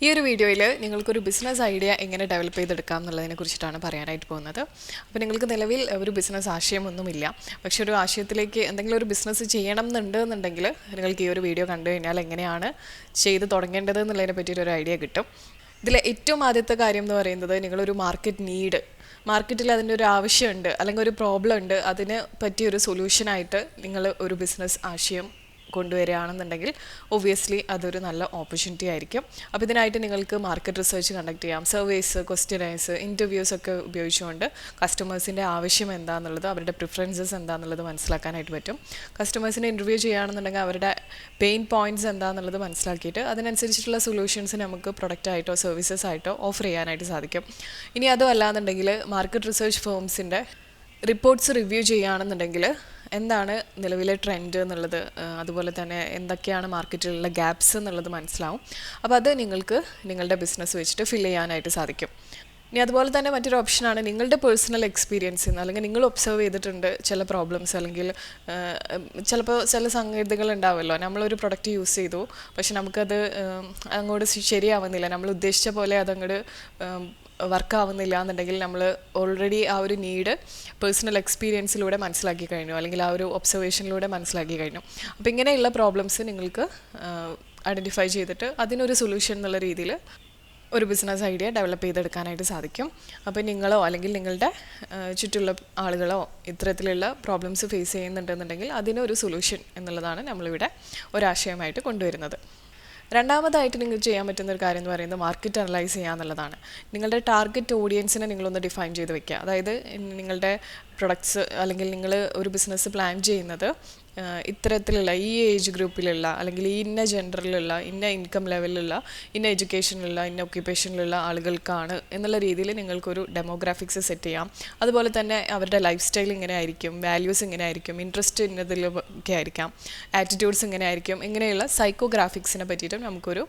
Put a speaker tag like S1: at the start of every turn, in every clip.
S1: ഈ ഒരു വീഡിയോയിൽ നിങ്ങൾക്കൊരു ബിസിനസ് ഐഡിയ എങ്ങനെ ഡെവലപ്പ് ചെയ്തെടുക്കാം എന്നുള്ളതിനെ കുറിച്ചിട്ടാണ് പറയാനായിട്ട് പോകുന്നത്. അപ്പോൾ നിങ്ങൾക്ക് നിലവിൽ ഒരു ബിസിനസ് ആശയമൊന്നുമില്ല, പക്ഷെ ഒരു ആശയത്തിലേക്ക് എന്തെങ്കിലും ഒരു ബിസിനസ് ചെയ്യണം എന്നുണ്ടെങ്കിൽ നിങ്ങൾക്ക് ഈ ഒരു വീഡിയോ കണ്ടു കഴിഞ്ഞാൽ എങ്ങനെയാണ് ചെയ്ത് തുടങ്ങേണ്ടത് എന്നുള്ളതിനെ പറ്റിയിട്ടൊരു ഐഡിയ കിട്ടും. ഇതിലെ ഏറ്റവും ആദ്യത്തെ കാര്യം എന്ന് പറയുന്നത് നിങ്ങളൊരു മാർക്കറ്റിൽ അതിൻ്റെ ഒരു ആവശ്യമുണ്ട് അല്ലെങ്കിൽ ഒരു പ്രോബ്ലം ഉണ്ട്, അതിന് പറ്റിയൊരു സൊല്യൂഷനായിട്ട് നിങ്ങൾ ഒരു ബിസിനസ് ആശയം കൊണ്ടുവരികയാണെന്നുണ്ടെങ്കിൽ ഒബ്വിയസ്ലി അതൊരു നല്ല ഓപ്പർച്യൂണിറ്റി ആയിരിക്കും. അപ്പോൾ ഇതിനായിട്ട് നിങ്ങൾക്ക് മാർക്കറ്റ് റിസർച്ച് കണ്ടക്ട് ചെയ്യാം, സർവേസ്, ക്വസ്റ്റ്യനേഴ്സ്, ഇൻ്റർവ്യൂസ് ഒക്കെ ഉപയോഗിച്ചുകൊണ്ട് കസ്റ്റമേഴ്സിൻ്റെ ആവശ്യം എന്താണെന്നുള്ളത്, അവരുടെ പ്രിഫറൻസസ് എന്താണെന്നുള്ളത് മനസ്സിലാക്കാനായിട്ട് പറ്റും. കസ്റ്റമേഴ്സിനെ ഇൻ്റർവ്യൂ ചെയ്യുകയാണെന്നുണ്ടെങ്കിൽ അവരുടെ പെയിൻ പോയിൻറ്റ്സ് എന്താണെന്നുള്ളത് മനസ്സിലാക്കിയിട്ട് അതിനനുസരിച്ചിട്ടുള്ള സൊല്യൂഷൻസ് നമുക്ക് പ്രൊഡക്റ്റ് ആയിട്ടോ സർവീസസ് ആയിട്ടോ ഓഫർ ചെയ്യാനായിട്ട് സാധിക്കും. ഇനി അതും അല്ലാന്നുണ്ടെങ്കിൽ മാർക്കറ്റ് റിസർച്ച് ഫേംസിൻ്റെ റിപ്പോർട്ട്സ് റിവ്യൂ ചെയ്യുകയാണെന്നുണ്ടെങ്കിൽ എന്താണ് നിലവിലെ ട്രെൻഡ് എന്നുള്ളത്, അതുപോലെ തന്നെ എന്തൊക്കെയാണ് മാർക്കറ്റിലുള്ള ഗ്യാപ്സ് എന്നുള്ളത് മനസ്സിലാവും. അപ്പോൾ അത് നിങ്ങൾക്ക് നിങ്ങളുടെ ബിസിനസ് വെച്ചിട്ട് ഫില്ല് ചെയ്യാനായിട്ട് സാധിക്കും. ഇനി അതുപോലെ തന്നെ മറ്റൊരു ഓപ്ഷനാണ് നിങ്ങളുടെ പേഴ്സണൽ എക്സ്പീരിയൻസിൽ നിന്ന്, അല്ലെങ്കിൽ നിങ്ങൾ ഒബ്സർവ് ചെയ്തിട്ടുണ്ട് ചില പ്രോബ്ലംസ്, അല്ലെങ്കിൽ ചിലപ്പോൾ ചില സംഗതികൾ ഉണ്ടാവുമല്ലോ, നമ്മളൊരു പ്രൊഡക്റ്റ് യൂസ് ചെയ്തു പക്ഷെ നമുക്കത് അങ്ങോട്ട് ശരിയാവുന്നില്ല, നമ്മൾ ഉദ്ദേശിച്ച പോലെ അതങ്ങോട്ട് വർക്കാവുന്നില്ല എന്നുണ്ടെങ്കിൽ നമ്മൾ ഓൾറെഡി ആ ഒരു നീഡ് പേഴ്സണൽ എക്സ്പീരിയൻസിലൂടെ മനസ്സിലാക്കി കഴിഞ്ഞു, അല്ലെങ്കിൽ ആ ഒരു ഒബ്സർവേഷനിലൂടെ മനസ്സിലാക്കി കഴിഞ്ഞു. അപ്പോൾ ഇങ്ങനെയുള്ള പ്രോബ്ലംസ് നിങ്ങൾക്ക് ഐഡൻറ്റിഫൈ ചെയ്തിട്ട് അതിനൊരു സൊല്യൂഷൻ എന്നുള്ള രീതിയിൽ ഒരു ബിസിനസ് ഐഡിയ ഡെവലപ്പ് ചെയ്തെടുക്കാനായിട്ട് സാധിക്കും. അപ്പോൾ നിങ്ങളോ അല്ലെങ്കിൽ നിങ്ങളുടെ ചുറ്റുള്ള ആളുകളോ ഇത്തരത്തിലുള്ള പ്രോബ്ലംസ് ഫേസ് ചെയ്യുന്നുണ്ടെന്നുണ്ടെങ്കിൽ അതിനൊരു സൊല്യൂഷൻ എന്നുള്ളതാണ് നമ്മളിവിടെ ഒരാശയമായിട്ട് കൊണ്ടുവരുന്നത്. രണ്ടാമതായിട്ട് നിങ്ങൾക്ക് ചെയ്യാൻ പറ്റുന്ന ഒരു കാര്യം എന്ന് പറയുന്നത് മാർക്കറ്റ് അനലൈസ് ചെയ്യുക എന്നുള്ളതാണ്. നിങ്ങളുടെ ടാർഗറ്റ് ഓഡിയൻസിനെ നിങ്ങളൊന്ന് ഡിഫൈൻ ചെയ്ത് വെക്കുക. അതായത് നിങ്ങളുടെ പ്രൊഡക്ട്സ് അല്ലെങ്കിൽ നിങ്ങൾ ഒരു ബിസിനസ് പ്ലാൻ ചെയ്യുന്നത് ഇത്തരത്തിലുള്ള ഈ ഏജ് ഗ്രൂപ്പിലുള്ള അല്ലെങ്കിൽ ഇന്ന ജെൻഡറിലുള്ള ഇന്ന ഇൻകം ലെവലിലുള്ള ഇന്ന എഡ്യൂക്കേഷനിലുള്ള ഇന്ന ഒക്യുപ്പേഷനിലുള്ള ആളുകൾക്കാണ് എന്നുള്ള രീതിയിൽ നിങ്ങൾക്കൊരു ഡെമോഗ്രാഫിക്സ് സെറ്റ് ചെയ്യാം. അതുപോലെ തന്നെ അവരുടെ ലൈഫ് സ്റ്റൈൽ ഇങ്ങനെ ആയിരിക്കും, വാല്യൂസ് ഇങ്ങനെ ആയിരിക്കും, ഇൻട്രസ്റ്റ് ഇന്നതിലൊക്കെ ആയിരിക്കാം, ആറ്റിറ്റ്യൂഡ്സ് ഇങ്ങനെ ആയിരിക്കും, ഇങ്ങനെയുള്ള സൈക്കോഗ്രാഫിക്സിനെ പറ്റിയിട്ടും നമുക്കൊരു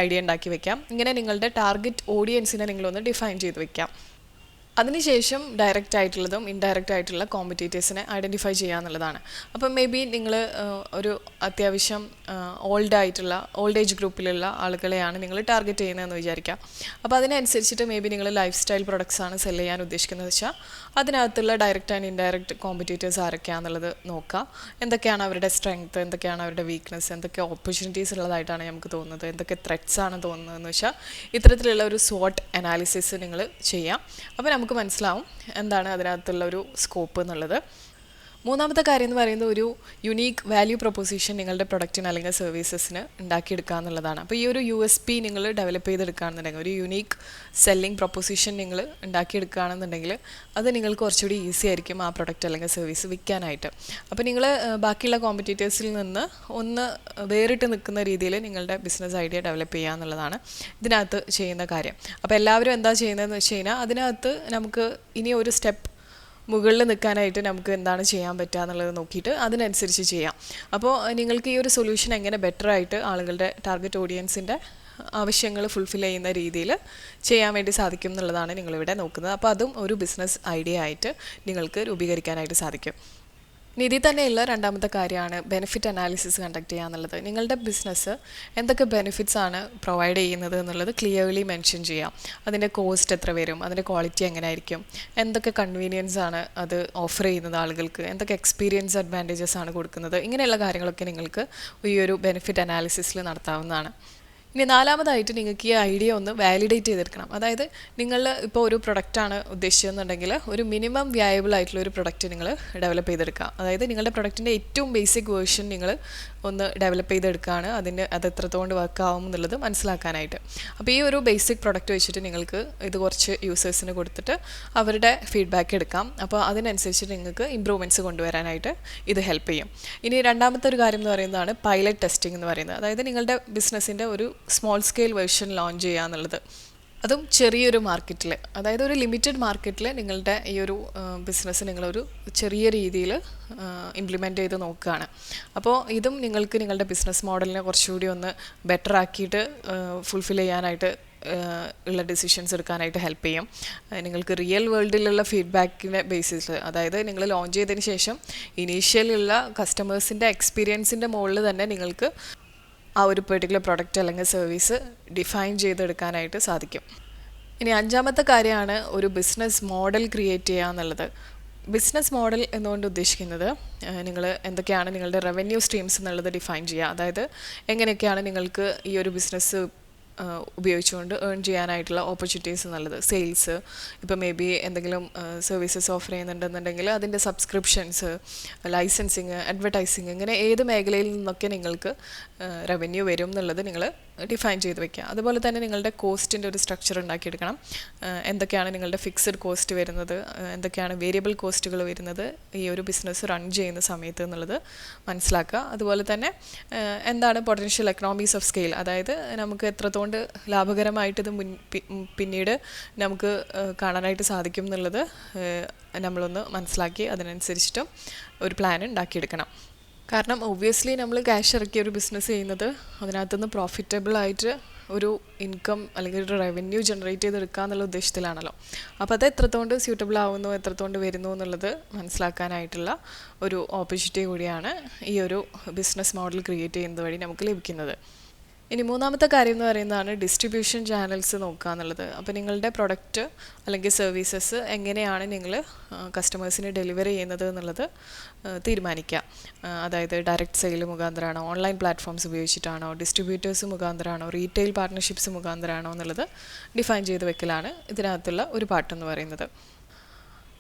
S1: ഐഡിയ ഉണ്ടാക്കി വെക്കാം. ഇങ്ങനെ നിങ്ങളുടെ ടാർഗറ്റ് ഓഡിയൻസിനെ നിങ്ങളൊന്ന് ഡിഫൈൻ ചെയ്ത് വെക്കാം. അതിനുശേഷം ഡയറക്റ്റ് ആയിട്ടുള്ളതും ഇൻഡയറക്റ്റ് ആയിട്ടുള്ള കോമ്പറ്റീറ്റേഴ്സിനെ ഐഡൻറ്റിഫൈ ചെയ്യുക എന്നുള്ളതാണ്. അപ്പം മേ ബി നിങ്ങൾ ഒരു അത്യാവശ്യം ഓൾഡ് ഏജ് ഗ്രൂപ്പിലുള്ള ആളുകളെയാണ് നിങ്ങൾ ടാർഗറ്റ് ചെയ്യുന്നതെന്ന് വിചാരിക്കാം. അപ്പോൾ അതിനനുസരിച്ചിട്ട് മേ ബി നിങ്ങൾ ലൈഫ് സ്റ്റൈൽ പ്രൊഡക്ട്സ് ആണ് സെല് ചെയ്യാൻ ഉദ്ദേശിക്കുന്നത് വെച്ചാൽ അതിനകത്തുള്ള ഡയറക്റ്റ് ആൻഡ് ഇൻഡയറക്റ്റ് കോമ്പറ്റീറ്റേഴ്സ് ആരൊക്കെയാണെന്നുള്ളത് നോക്കുക. എന്തൊക്കെയാണ് അവരുടെ സ്ട്രെങ്ത്ത്, എന്തൊക്കെയാണ് അവരുടെ വീക്ക്നെസ്, എന്തൊക്കെ ഓപ്പർച്യൂണിറ്റീസ് ഉള്ളതായിട്ടാണ് നമുക്ക് തോന്നുന്നത്, എന്തൊക്കെ ത്രെറ്റ്സ് ആണ് തോന്നുന്നതെന്ന് വെച്ചാൽ ഇത്തരത്തിലുള്ള ഒരു SWOT അനാലിസിസ് നിങ്ങൾ ചെയ്യാം. അപ്പോൾ നമുക്ക് മനസ്സിലാവും എന്താണ് അതിനകത്തുള്ള ഒരു സ്കോപ്പ് എന്നുള്ളത്. മൂന്നാമത്തെ കാര്യം എന്ന് പറയുന്നത് ഒരു യുണീക്ക് വാല്യൂ പ്രൊപ്പോസിഷൻ നിങ്ങളുടെ പ്രൊഡക്റ്റിന് അല്ലെങ്കിൽ സർവീസസിന് ഉണ്ടാക്കിയെടുക്കുക എന്നുള്ളതാണ്. അപ്പോൾ ഈ ഒരു USP നിങ്ങൾ ഡെവലപ്പ് ചെയ്തെടുക്കുകയാണെന്നുണ്ടെങ്കിൽ, ഒരു യുണീക്ക് സെല്ലിംഗ് പ്രൊപ്പോസിഷൻ നിങ്ങൾ ഉണ്ടാക്കിയെടുക്കുകയാണെന്നുണ്ടെങ്കിൽ അത് നിങ്ങൾക്ക് കുറച്ചുകൂടി ഈസി ആയിരിക്കും ആ പ്രൊഡക്റ്റ് അല്ലെങ്കിൽ സർവീസ് വിൽക്കാനായിട്ട്. അപ്പോൾ നിങ്ങൾ ബാക്കിയുള്ള കോമ്പറ്റീറ്റേഴ്സിൽ നിന്ന് ഒന്ന് വേറിട്ട് നിൽക്കുന്ന രീതിയിൽ നിങ്ങളുടെ ബിസിനസ് ഐഡിയ ഡെവലപ്പ് ചെയ്യുക എന്നുള്ളതാണ് ഇതിനകത്ത് ചെയ്യുന്ന കാര്യം. അപ്പോൾ എല്ലാവരും എന്താ ചെയ്യുന്നതെന്ന് വെച്ച് കഴിഞ്ഞാൽ അതിനകത്ത് നമുക്ക് ഇനി ഒരു സ്റ്റെപ്പ് മുകളിൽ നിൽക്കാനായിട്ട് നമുക്ക് എന്താണ് ചെയ്യാൻ പറ്റുക എന്നുള്ളത് നോക്കിയിട്ട് അതിനനുസരിച്ച് ചെയ്യാം. അപ്പോൾ നിങ്ങൾക്ക് ഈ ഒരു സൊല്യൂഷൻ എങ്ങനെ ബെറ്ററായിട്ട് ആളുകളുടെ ടാർഗറ്റ് ഓഡിയൻസിൻ്റെ ആവശ്യങ്ങൾ ഫുൾഫിൽ ചെയ്യുന്ന രീതിയിൽ ചെയ്യാൻ വേണ്ടി സാധിക്കും എന്നുള്ളതാണ് നിങ്ങളിവിടെ നോക്കുന്നത്. അപ്പോൾ അതും ഒരു ബിസിനസ് ഐഡിയ ആയിട്ട് നിങ്ങൾക്ക് രൂപീകരിക്കാനായിട്ട് സാധിക്കും. ഇതിൽ തന്നെയുള്ള രണ്ടാമത്തെ കാര്യമാണ് ബെനിഫിറ്റ് അനാലിസിസ് കണ്ടക്ട് ചെയ്യുക എന്നുള്ളത്. നിങ്ങളുടെ ബിസിനസ് എന്തൊക്കെ ബെനിഫിറ്റ്സ് ആണ് പ്രൊവൈഡ് ചെയ്യുന്നത് എന്നുള്ളത് ക്ലിയർലി മെൻഷൻ ചെയ്യാം. അതിൻ്റെ കോസ്റ്റ് എത്ര വരും, അതിൻ്റെ ക്വാളിറ്റി എങ്ങനെ ആയിരിക്കും, എന്തൊക്കെ കൺവീനിയൻസ് ആണ് അത് ഓഫർ ചെയ്യുന്നത് ആളുകൾക്ക്, എന്തൊക്കെ എക്സ്പീരിയൻസ് അഡ്വാൻറ്റേജസ് ആണ് കൊടുക്കുന്നത്, ഇങ്ങനെയുള്ള കാര്യങ്ങളൊക്കെ നിങ്ങൾക്ക് ഈ ഒരു ബെനിഫിറ്റ് അനാലിസിസിൽ നടത്താവുന്നതാണ്. ഇനി നാലാമതായിട്ട് നിങ്ങൾക്ക് ഈ ഐഡിയ ഒന്ന് വാലിഡേറ്റ് ചെയ്തെടുക്കണം. അതായത് നിങ്ങൾ ഇപ്പോൾ ഒരു പ്രൊഡക്റ്റാണ് ഉദ്ദേശിച്ചതെന്നുണ്ടെങ്കിൽ ഒരു മിനിമം വ്യായബിൾ ആയിട്ടുള്ള ഒരു പ്രൊഡക്റ്റ് നിങ്ങൾ ഡെവലപ്പ് ചെയ്തെടുക്കുക. അതായത് നിങ്ങളുടെ പ്രൊഡക്റ്റിൻ്റെ ഏറ്റവും ബേസിക് വേർഷൻ നിങ്ങൾ ഒന്ന് ഡെവലപ്പ് ചെയ്തെടുക്കുകയാണ്, അത് എത്രത്തോണ്ട് വർക്കാവും എന്നുള്ളത് മനസ്സിലാക്കാനായിട്ട്. അപ്പോൾ ഈ ഒരു ബേസിക് പ്രൊഡക്റ്റ് വെച്ചിട്ട് നിങ്ങൾക്ക് ഇത് കുറച്ച് യൂസേഴ്സിന് കൊടുത്തിട്ട് അവരുടെ ഫീഡ്ബാക്ക് എടുക്കാം. അപ്പോൾ അതിനനുസരിച്ച് നിങ്ങൾക്ക് ഇമ്പ്രൂവ്മെൻറ്റ്സ് കൊണ്ടുവരാനായിട്ട് ഇത് ഹെൽപ്പ് ചെയ്യും. ഇനി രണ്ടാമത്തെ ഒരു കാര്യം എന്ന് പറയുന്നതാണ് പൈലറ്റ് ടെസ്റ്റിംഗ് എന്ന് പറയുന്നത്. അതായത് നിങ്ങളുടെ ബിസിനസ്സിൻ്റെ ഒരു സ്മോൾ സ്കെയിൽ വേർഷൻ ലോഞ്ച് ചെയ്യുക എന്നുള്ളത്, അതും ചെറിയൊരു മാർക്കറ്റിൽ, അതായത് ഒരു ലിമിറ്റഡ് മാർക്കറ്റിൽ നിങ്ങളുടെ ഈ ഒരു ബിസിനസ് നിങ്ങളൊരു ചെറിയ രീതിയിൽ ഇംപ്ലിമെൻറ്റ് ചെയ്ത് നോക്കുകയാണ്. അപ്പോൾ ഇതും നിങ്ങൾക്ക് നിങ്ങളുടെ ബിസിനസ് മോഡലിനെ കുറച്ചുകൂടി ഒന്ന് ബെറ്റർ ആക്കിയിട്ട് ഫുൾഫിൽ ചെയ്യാനായിട്ട് ഉള്ള ഡിസിഷൻസ് എടുക്കാനായിട്ട് ഹെൽപ്പ് ചെയ്യും. നിങ്ങൾക്ക് റിയൽ വേൾഡിലുള്ള ഫീഡ്ബാക്കിൻ്റെ ബേസിസിൽ, അതായത് നിങ്ങൾ ലോഞ്ച് ചെയ്തതിന് ശേഷം ഇനീഷ്യലുള്ള കസ്റ്റമേഴ്സിൻ്റെ എക്സ്പീരിയൻസിൻ്റെ മുകളിൽ തന്നെ നിങ്ങൾക്ക് ആ ഒരു പെർട്ടിക്കുലർ പ്രൊഡക്റ്റ് അല്ലെങ്കിൽ സർവീസ് ഡിഫൈൻ ചെയ്തെടുക്കാനായിട്ട് സാധിക്കും. ഇനി അഞ്ചാമത്തെ കാര്യമാണ് ഒരു ബിസിനസ് മോഡൽ ക്രിയേറ്റ് ചെയ്യുക എന്നുള്ളത്. ബിസിനസ് മോഡൽ എന്നുകൊണ്ട് ഉദ്ദേശിക്കുന്നത് നിങ്ങൾ എന്തൊക്കെയാണ് നിങ്ങളുടെ റവന്യൂ സ്ട്രീംസ് എന്നുള്ളത് ഡിഫൈൻ ചെയ്യുക. അതായത് എങ്ങനെയൊക്കെയാണ് നിങ്ങൾക്ക് ഈ ഒരു ബിസിനസ് ഉപയോഗിച്ചുകൊണ്ട് ഏൺ ചെയ്യാനായിട്ടുള്ള ഓപ്പർച്യൂണിറ്റീസ് എന്നുള്ളത്. സെയിൽസ്, ഇപ്പോൾ മേ ബി എന്തെങ്കിലും സർവീസസ് ഓഫർ ചെയ്യുന്നുണ്ടെന്നുണ്ടെങ്കിൽ അതിൻ്റെ സബ്സ്ക്രിപ്ഷൻസ്, ലൈസൻസിങ്, അഡ്വർടൈസിങ്, ഇങ്ങനെ ഏത് മേഖലയിൽ നിന്നൊക്കെ നിങ്ങൾക്ക് റവന്യൂ വരും എന്നുള്ളത് നിങ്ങൾ ഡിഫൈൻ ചെയ്ത് വെക്കുക. അതുപോലെ തന്നെ നിങ്ങളുടെ കോസ്റ്റിൻ്റെ ഒരു സ്ട്രക്ചർ ഉണ്ടാക്കിയെടുക്കണം. എന്തൊക്കെയാണ് നിങ്ങളുടെ ഫിക്സഡ് കോസ്റ്റ് വരുന്നത്, എന്തൊക്കെയാണ് വേരിയബിൾ കോസ്റ്റുകൾ വരുന്നത് ഈ ഒരു ബിസിനസ് റൺ ചെയ്യുന്ന സമയത്ത് എന്നുള്ളത് മനസ്സിലാക്കുക. അതുപോലെ തന്നെ എന്താണ് പൊട്ടൻഷ്യൽ എക്കണോമീസ് ഓഫ് സ്കെയിൽ, അതായത് നമുക്ക് എത്രത്തോളം ലാഭകരമായിട്ട് ഇത് പിന്നീട് നമുക്ക് കാണാനായിട്ട് സാധിക്കും എന്നുള്ളത് നമ്മളൊന്ന് മനസ്സിലാക്കി അതിനനുസരിച്ചിട്ട് ഒരു പ്ലാൻ ഉണ്ടാക്കിയെടുക്കണം. കാരണം ഒബ്വിയസ്ലി നമ്മൾ ക്യാഷ് ഇറക്കി ഒരു ബിസിനസ് ചെയ്യുന്നത് അതിനകത്തുനിന്ന് പ്രോഫിറ്റബിളായിട്ട് ഒരു ഇൻകം അല്ലെങ്കിൽ ഒരു റവന്യൂ ജനറേറ്റ് ചെയ്തെടുക്കുക എന്നുള്ള ഉദ്ദേശത്തിലാണല്ലോ. അപ്പോൾ അത് എത്രത്തോണ്ട് സ്യൂട്ടബിൾ ആവുന്നു, എത്രത്തോണ്ട് വരുന്നു എന്നുള്ളത് മനസ്സിലാക്കാനായിട്ടുള്ള ഒരു ഓപ്പർച്യൂണിറ്റി കൂടിയാണ് ഈ ഒരു ബിസിനസ് മോഡൽ ക്രിയേറ്റ് ചെയ്യുന്നത് വഴി നമുക്ക് ലഭിക്കുന്നത്. ഇനി മൂന്നാമത്തെ കാര്യം എന്ന് പറയുന്നതാണ് ഡിസ്ട്രിബ്യൂഷൻ ചാനൽസ് നോക്കുക എന്നുള്ളത്. അപ്പോൾ നിങ്ങളുടെ പ്രൊഡക്റ്റ് അല്ലെങ്കിൽ സർവീസസ് എങ്ങനെയാണ് നിങ്ങൾ കസ്റ്റമേഴ്സിന് ഡെലിവറി ചെയ്യുന്നത് എന്നുള്ളത് തീരുമാനിക്കുക. അതായത് ഡയറക്റ്റ് സെയിൽ മുഖാന്തരമാണോ, ഓൺലൈൻ പ്ലാറ്റ്ഫോംസ് ഉപയോഗിച്ചിട്ടാണോ, ഡിസ്ട്രിബ്യൂട്ടേഴ്സ് മുഖാന്തരമാണോ, റീറ്റെയിൽ പാർട്ട്ണർഷിപ്സ് മുഖാന്തരമാണോ എന്നുള്ളത് ഡിഫൈൻ ചെയ്ത് വെക്കലാണ് ഇതിനകത്തുള്ള ഒരു പാർട്ടെന്ന് പറയുന്നത്.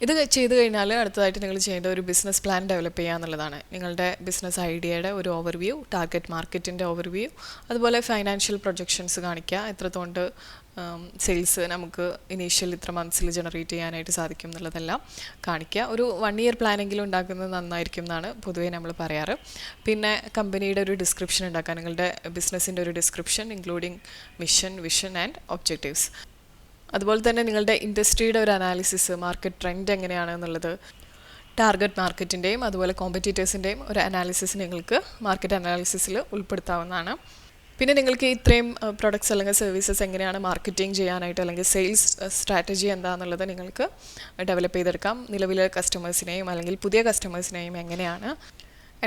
S1: ഇത് ചെയ്ത് കഴിഞ്ഞാൽ അടുത്തതായിട്ട് നിങ്ങൾ ചെയ്യേണ്ട ഒരു ബിസിനസ് പ്ലാൻ ഡെവലപ്പ് ചെയ്യുക എന്നുള്ളതാണ്. നിങ്ങളുടെ ബിസിനസ് ഐഡിയയുടെ ഒരു ഓവർവ്യൂ, ടാർഗറ്റ് മാർക്കറ്റിൻ്റെ ഓവർവ്യൂ, അതുപോലെ ഫൈനാൻഷ്യൽ പ്രൊജക്ഷൻസ് കാണിക്കുക. എത്രത്തോണ്ട് സെയിൽസ് നമുക്ക് ഇനീഷ്യൽ ഇത്ര മന്ത്സിൽ ജനറേറ്റ് ചെയ്യാനായിട്ട് സാധിക്കും എന്നുള്ളതെല്ലാം കാണിക്കുക. ഒരു 1 ഇയർ പ്ലാനെങ്കിലും ഉണ്ടാക്കുന്നത് നന്നായിരിക്കും എന്നാണ് പൊതുവേ നമ്മൾ പറയാറ്. പിന്നെ കമ്പനിയുടെ ഒരു ഡിസ്ക്രിപ്ഷൻ ഉണ്ടാക്കുക, നിങ്ങളുടെ ബിസിനസ്സിൻ്റെ ഒരു description including mission, vision and objectives. അതുപോലെ തന്നെ നിങ്ങളുടെ ഇൻഡസ്ട്രിയുടെ ഒരു അനാലിസിസ്, മാർക്കറ്റ് ട്രെൻഡ് എങ്ങനെയാണ് എന്നുള്ളത്, ടാർഗറ്റ് മാർക്കറ്റിൻ്റെയും അതുപോലെ കോമ്പറ്റീറ്റേഴ്സിൻ്റെയും ഒരു അനാലിസിസ് നിങ്ങൾക്ക് മാർക്കറ്റ് അനാലിസിസിൽ ഉൾപ്പെടുത്താവുന്നതാണ്. പിന്നെ നിങ്ങൾക്ക് ഇത്രയും പ്രൊഡക്ട്സ് അല്ലെങ്കിൽ സർവീസസ് എങ്ങനെയാണ് മാർക്കറ്റിംഗ് ചെയ്യാനായിട്ട് അല്ലെങ്കിൽ സെയിൽസ് സ്ട്രാറ്റജി എന്താണെന്നുള്ളത് നിങ്ങൾക്ക് ഡെവലപ്പ് ചെയ്തെടുക്കാം. നിലവിലെ കസ്റ്റമേഴ്സിനെയും അല്ലെങ്കിൽ പുതിയ കസ്റ്റമേഴ്സിനെയും എങ്ങനെയാണ്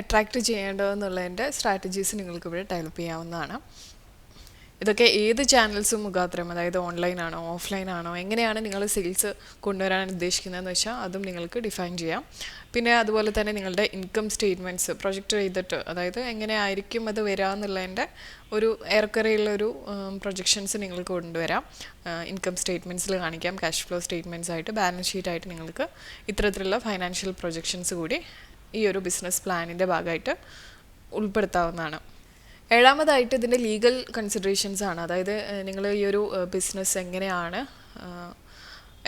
S1: അട്രാക്റ്റ് ചെയ്യേണ്ടതെന്നുള്ളതിൻ്റെ സ്ട്രാറ്റജീസ് നിങ്ങൾക്ക് ഇവിടെ ഡെവലപ്പ് ചെയ്യാവുന്നതാണ്. ഇതൊക്കെ ഏത് ചാനൽസും മുഖാന്തരം, അതായത് ഓൺലൈനാണോ ഓഫ്ലൈനാണോ, എങ്ങനെയാണ് നിങ്ങൾ സെയിൽസ് കൊണ്ടുവരാൻ ഉദ്ദേശിക്കുന്നതെന്ന് വെച്ചാൽ അതും നിങ്ങൾക്ക് ഡിഫൈൻ ചെയ്യാം. പിന്നെ അതുപോലെ തന്നെ നിങ്ങളുടെ ഇൻകം സ്റ്റേറ്റ്മെൻറ്റ്സ് പ്രൊജക്റ്റ് ചെയ്തിട്ട്, അതായത് എങ്ങനെ ആയിരിക്കും അത് വരിക എന്നുള്ളതിൻ്റെ ഒരു ഏറെക്കുറെയുള്ളൊരു പ്രൊജക്ഷൻസ് നിങ്ങൾക്ക് കൊണ്ടുവരാം. ഇൻകം സ്റ്റേറ്റ്മെൻറ്റ്സിൽ കാണിക്കാം, ക്യാഷ് ഫ്ലോ സ്റ്റേറ്റ്മെൻറ്റ്സ് ആയിട്ട്, ബാലൻസ് ഷീറ്റായിട്ട് നിങ്ങൾക്ക് ഇത്തരത്തിലുള്ള ഫൈനാൻഷ്യൽ പ്രൊജക്ഷൻസ് കൂടി ഈ ഒരു ബിസിനസ് പ്ലാനിൻ്റെ ഭാഗമായിട്ട് ഉൾപ്പെടുത്താവുന്നതാണ്. ഏഴാമതായിട്ട് ഇതിൻ്റെ ലീഗൽ കൺസിഡറേഷൻസ് ആണ്. അതായത് നിങ്ങൾ ഈ ഒരു ബിസിനസ് എങ്ങനെയാണ്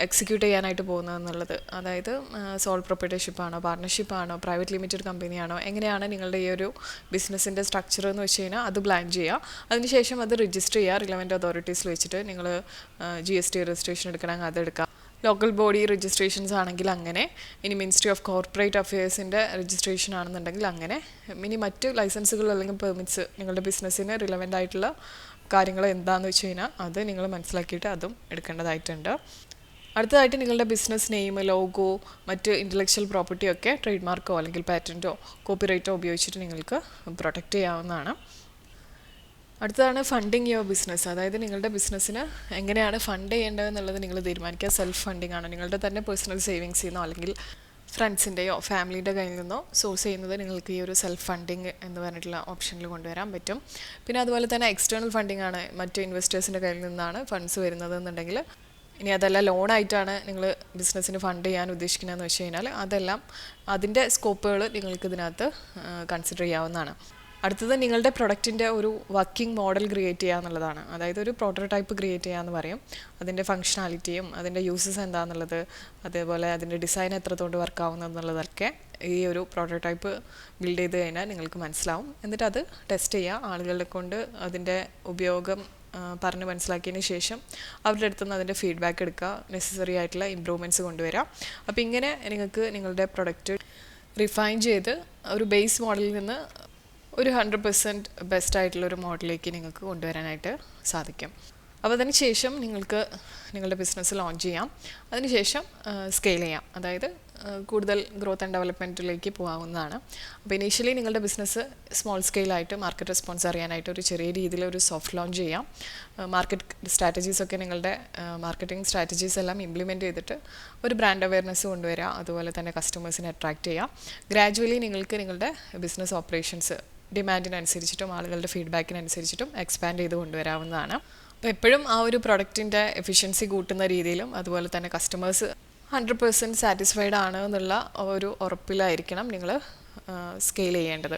S1: എക്സിക്യൂട്ട് ചെയ്യാനായിട്ട് പോകുന്നതെന്നുള്ളത്. അതായത് സോൾ പ്രൊപ്പറേറ്റർഷിപ്പാണോ, പാർട്ണർഷിപ്പാണോ, പ്രൈവറ്റ് ലിമിറ്റഡ് കമ്പനിയാണോ, എങ്ങനെയാണ് നിങ്ങളുടെ ഈ ഒരു ബിസിനസ്സിൻ്റെ സ്ട്രക്ചർ എന്ന് വെച്ച് കഴിഞ്ഞാൽ അത് പ്ലാൻ ചെയ്യുക. അതിനുശേഷം അത് രജിസ്റ്റർ ചെയ്യുക റിലവൻറ്റ് അതോറിറ്റീസിൽ വെച്ചിട്ട്. നിങ്ങൾ GST രജിസ്ട്രേഷൻ എടുക്കണമെങ്കിൽ അതെടുക്കാം. ലോക്കൽ ബോഡി രജിസ്ട്രേഷൻസ് ആണെങ്കിൽ അങ്ങനെ, ഇനി മിനിസ്ട്രി ഓഫ് കോർപ്പറേറ്റ് അഫയേഴ്സിൻ്റെ രജിസ്ട്രേഷൻ ആണെന്നുണ്ടെങ്കിൽ അങ്ങനെ, ഇനി മറ്റ് ലൈസൻസുകൾ അല്ലെങ്കിൽ പെർമിറ്റ്സ് നിങ്ങളുടെ ബിസിനസ്സിന് റിലവൻ്റ് ആയിട്ടുള്ള കാര്യങ്ങൾ എന്താണെന്ന് വെച്ച് കഴിഞ്ഞാൽ അത് നിങ്ങൾ മനസ്സിലാക്കിയിട്ട് അതും എടുക്കേണ്ടതായിട്ടുണ്ട്. അടുത്തതായിട്ട് നിങ്ങളുടെ ബിസിനസ് നെയിം, ലോഗോ, മറ്റ് ഇൻ്റലക്ച്വൽ പ്രോപ്പർട്ടിയൊക്കെ ട്രേഡ് മാർക്കോ അല്ലെങ്കിൽ പാറ്റൻറ്റോ കോപ്പിറൈറ്റോ ഉപയോഗിച്ചിട്ട് നിങ്ങൾക്ക് പ്രൊട്ടക്റ്റ് ചെയ്യാവുന്നതാണ്. അടുത്തതാണ് ഫണ്ടിങ് യുവർ ബിസിനസ്. അതായത് നിങ്ങളുടെ ബിസിനസ്സിന് എങ്ങനെയാണ് ഫണ്ട് ചെയ്യേണ്ടതെന്നുള്ളത് നിങ്ങൾ തീരുമാനിക്കുക. സെൽഫ് ഫണ്ടിങ് ആണോ, നിങ്ങളുടെ തന്നെ പേഴ്സണൽ സേവിങ്സിൽ നിന്നോ അല്ലെങ്കിൽ ഫ്രണ്ട്സിൻ്റെയോ ഫാമിലിയുടെ കയ്യിൽ നിന്നോ സോഴ്സ് ചെയ്യുന്നത് നിങ്ങൾക്ക് ഈ ഒരു സെൽഫ് ഫണ്ടിങ് എന്ന് പറഞ്ഞിട്ടുള്ള ഓപ്ഷനിൽ കൊണ്ടുവരാൻ പറ്റും. പിന്നെ അതുപോലെ തന്നെ എക്സ്റ്റേണൽ ഫണ്ടിങ് ആണ്, മറ്റ് ഇൻവെസ്റ്റേഴ്സിൻ്റെ കയ്യിൽ നിന്നാണ് ഫണ്ട്സ് വരുന്നത് എന്നുണ്ടെങ്കിൽ, ഇനി അതല്ല ലോണായിട്ടാണ് നിങ്ങൾ ബിസിനസ്സിന് ഫണ്ട് ചെയ്യാൻ ഉദ്ദേശിക്കുന്നതെന്ന് വെച്ച് കഴിഞ്ഞാൽ അതെല്ലാം അതിൻ്റെ സ്കോപ്പുകൾ നിങ്ങൾക്ക് ഇതിനകത്ത് കൺസിഡർ ചെയ്യാവുന്നതാണ്. അടുത്തത് നിങ്ങളുടെ പ്രൊഡക്റ്റിൻ്റെ ഒരു വർക്കിംഗ് മോഡൽ ക്രിയേറ്റ് ചെയ്യുക എന്നുള്ളതാണ്. അതായത് ഒരു പ്രോട്ടോടൈപ്പ് ക്രിയേറ്റ് ചെയ്യുക എന്ന് പറയും. അതിൻ്റെ ഫങ്ഷനാലിറ്റിയും അതിൻ്റെ യൂസസ് എന്താണെന്നുള്ളത്, അതേപോലെ അതിൻ്റെ ഡിസൈൻ എത്രത്തോണ്ട് വർക്കാവുന്നതെന്നുള്ളതൊക്കെ ഈ ഒരു പ്രോട്ടോടൈപ്പ് ബിൽഡ് ചെയ്ത് കഴിഞ്ഞാൽ നിങ്ങൾക്ക് മനസ്സിലാവും. എന്നിട്ട് അത് ടെസ്റ്റ് ചെയ്യുക, ആളുകളെ കൊണ്ട് അതിൻ്റെ ഉപയോഗം പറഞ്ഞ് മനസ്സിലാക്കിയതിന് ശേഷം അവരുടെ അടുത്ത് നിന്ന് അതിൻ്റെ ഫീഡ്ബാക്ക് എടുക്കുക, നെസസറി ആയിട്ടുള്ള ഇമ്പ്രൂവ്മെൻറ്റ്സ് കൊണ്ടുവരാം. അപ്പോൾ ഇങ്ങനെ നിങ്ങൾക്ക് നിങ്ങളുടെ പ്രൊഡക്റ്റ് റിഫൈൻ ചെയ്ത് ഒരു ബേസ് മോഡലിൽ നിന്ന് ഒരു 100% ബെസ്റ്റ് ആയിട്ടുള്ളൊരു മോഡലിലേക്ക് നിങ്ങൾക്ക് കൊണ്ടുവരാനായിട്ട് സാധിക്കും. അപ്പോൾ അതിന് ശേഷം നിങ്ങൾക്ക് നിങ്ങളുടെ ബിസിനസ് ലോഞ്ച് ചെയ്യാം. അതിനുശേഷം സ്കെയിൽ ചെയ്യാം. അതായത് കൂടുതൽ ഗ്രോത്ത് ആൻഡ് ഡെവലപ്മെൻറ്റിലേക്ക് പോകാവുന്നതാണ്. അപ്പോൾ ഇനീഷ്യലി നിങ്ങളുടെ ബിസിനസ് സ്മോൾ സ്കെയിലായിട്ട് മാർക്കറ്റ് റെസ്പോൺസ് അറിയാനായിട്ട് ഒരു ചെറിയ രീതിയിൽ ഒരു സോഫ്റ്റ് ലോഞ്ച് ചെയ്യാം. മാർക്കറ്റ് സ്ട്രാറ്റജീസൊക്കെ നിങ്ങളുടെ മാർക്കറ്റിംഗ് സ്ട്രാറ്റജീസ് എല്ലാം ഇംപ്ലിമെൻറ്റ് ചെയ്തിട്ട് ഒരു ബ്രാൻഡ് അവയർനെസ് കൊണ്ടുവരിക, അതുപോലെ തന്നെ കസ്റ്റമേഴ്സിനെ അട്രാക്റ്റ് ചെയ്യുക. ഗ്രാജുവലി നിങ്ങൾക്ക് നിങ്ങളുടെ ബിസിനസ് ഓപ്പറേഷൻസ് ഡിമാൻഡിനനുസരിച്ചിട്ടും ആളുകളുടെ ഫീഡ്ബാക്കിനനുസരിച്ചിട്ടും എക്സ്പാൻഡ് ചെയ്ത് കൊണ്ടുവരാവുന്നതാണ്. അപ്പോൾ എപ്പോഴും ആ ഒരു പ്രൊഡക്റ്റിൻ്റെ എഫിഷ്യൻസി കൂട്ടുന്ന രീതിയിലും അതുപോലെ തന്നെ കസ്റ്റമേഴ്സ് 100% സാറ്റിസ്ഫൈഡ് ആണ് എന്നുള്ള ഒരു ഉറപ്പിലായിരിക്കണം നിങ്ങൾ സ്കെയിൽ ചെയ്യേണ്ടത്.